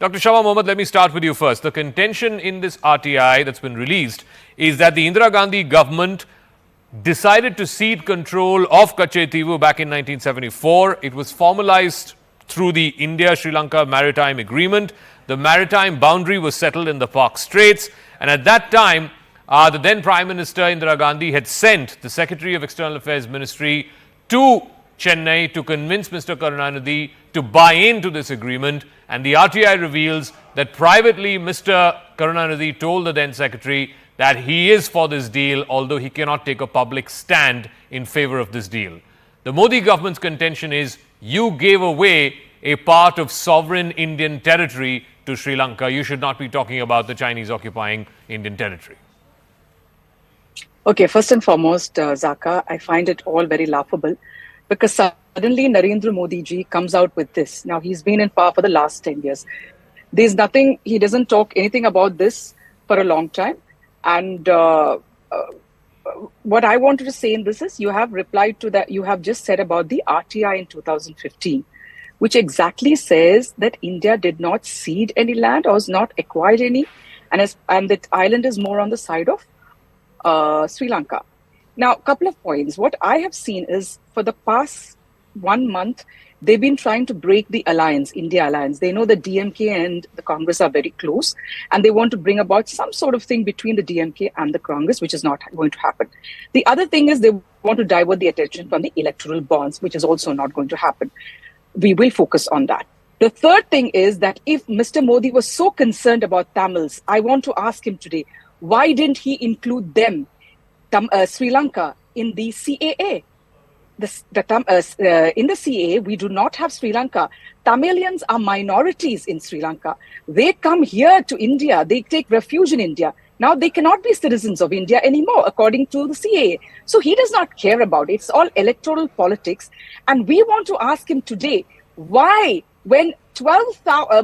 Dr. Shama Mohd, let me start with you first. The contention in this RTI that's been released is that the Indira Gandhi government decided to cede control of Katchatheevu back in 1974. It was formalized through the India-Sri Lanka Maritime Agreement. The maritime boundary was settled in the Park Straits. And at that time, the then Prime Minister Indira Gandhi had sent the Secretary of External Affairs Ministry to Chennai to convince Mr. Karunanidhi to buy into this agreement. And the RTI reveals that privately Mr. Karunanidhi told the then Secretary that he is for this deal, although he cannot take a public stand in favor of this deal. The Modi government's contention is you gave away a part of sovereign Indian territory to Sri Lanka. You should not be talking about the Chinese occupying Indian territory. Okay, first and foremost, Zaka, I find it all very laughable because suddenly Narendra Modi ji comes out with this. Now, he's been in power for the last 10 years. There's nothing, he doesn't talk anything about this for a long time. And what I wanted to say in this is you have replied to that, you have just said about the RTI in 2015, which exactly says that India did not cede any land or has not acquired any, and that island is more on the side of Sri Lanka. Now, a couple of points. What I have seen is for the past 1 month, they've been trying to break the alliance, India alliance. They know the DMK and the Congress are very close, and they want to bring about some sort of thing between the DMK and the Congress, which is not going to happen. The other thing is they want to divert the attention from the electoral bonds, which is also not going to happen. We will focus on that. The third thing is that if Mr. Modi was so concerned about Tamils, I want to ask him today, why didn't he include them, Sri Lanka, in the CAA? In the CAA, we do not have Sri Lanka. Tamilians are minorities in Sri Lanka. They come here to India. They take refuge in India. Now they cannot be citizens of India anymore, according to the CAA. So he does not care about it. It's all electoral politics. And we want to ask him today, why, when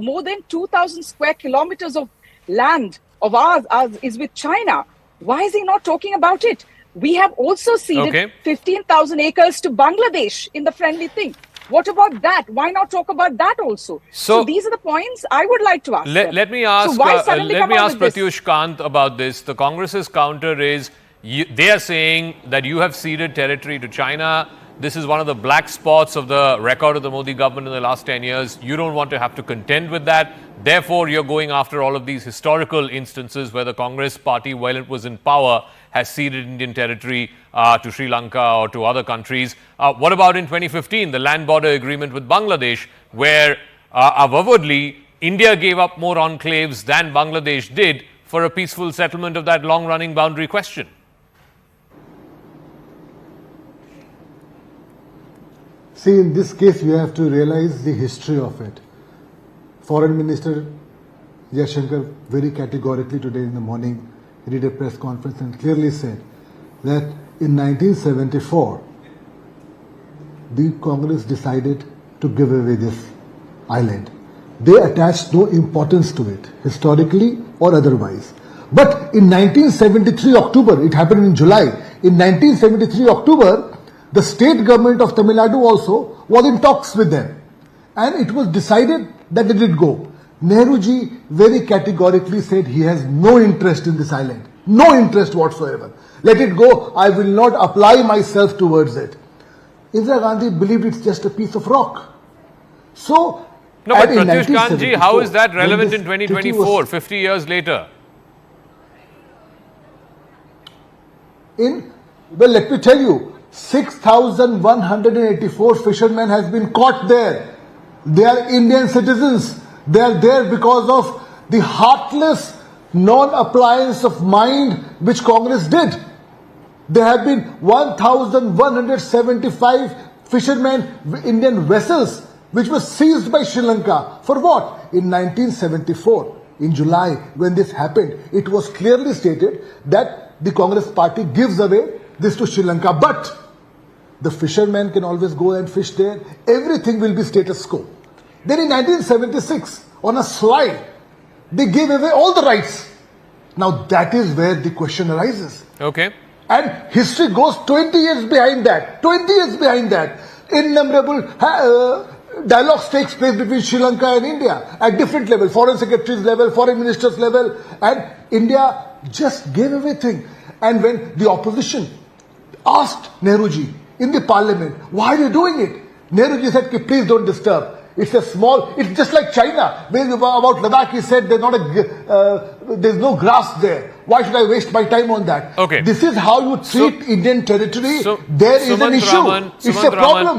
more than 2,000 square kilometers of land of ours is with China, why is he not talking about it? We have also ceded 15,000 acres to Bangladesh in the friendly thing. What about that? Why not talk about that also? So these are the points I would like to ask. Let me ask Pratyush Kanth about this. The Congress's counter is they are saying that you have ceded territory to China. This is one of the black spots of the record of the Modi government in the last 10 years. You don't want to have to contend with that. Therefore, you're going after all of these historical instances where the Congress party, while it was in power, has ceded Indian territory to Sri Lanka or to other countries. What about in 2015, the land border agreement with Bangladesh, where avowedly India gave up more enclaves than Bangladesh did for a peaceful settlement of that long-running boundary question? See, in this case, you have to realize the history of it. Foreign Minister Jaishankar very categorically today in the morning he did a press conference and clearly said that in 1974, the Congress decided to give away this island. They attached no importance to it, historically or otherwise. But in 1973 October, it happened in July, in 1973 October, the state government of Tamil Nadu also was in talks with them. And it was decided that they did go. Nehru ji very categorically said he has no interest in this island. No interest whatsoever. Let it go. I will not apply myself towards it. Indira Gandhi believed it's just a piece of rock. So, no, but Pratyush Kanth ji, how is that relevant in 2024, 50 years later? Well, let me tell you, 6,184 fishermen has been caught there. They are Indian citizens. They are there because of the heartless non-appliance of mind which Congress did. There have been 1,175 fishermen, Indian vessels, which were seized by Sri Lanka. For what? In 1974, in July, when this happened, it was clearly stated that the Congress party gives away this to Sri Lanka. But the fishermen can always go and fish there. Everything will be status quo. Then in 1976, on a slide, they gave away all the rights. Now that is where the question arises. Okay. And history goes 20 years behind that. 20 years behind that. Innumerable dialogues takes place between Sri Lanka and India at different levels, foreign secretaries level, foreign ministers level, and India just gave everything. And when the opposition asked Nehruji in the parliament, why are you doing it? Nehruji said, please don't disturb. It's just like China. About Ladakh, he said there's no grass there. Why should I waste my time on that? Okay. This is how you treat Indian territory. There is an issue. It's a problem.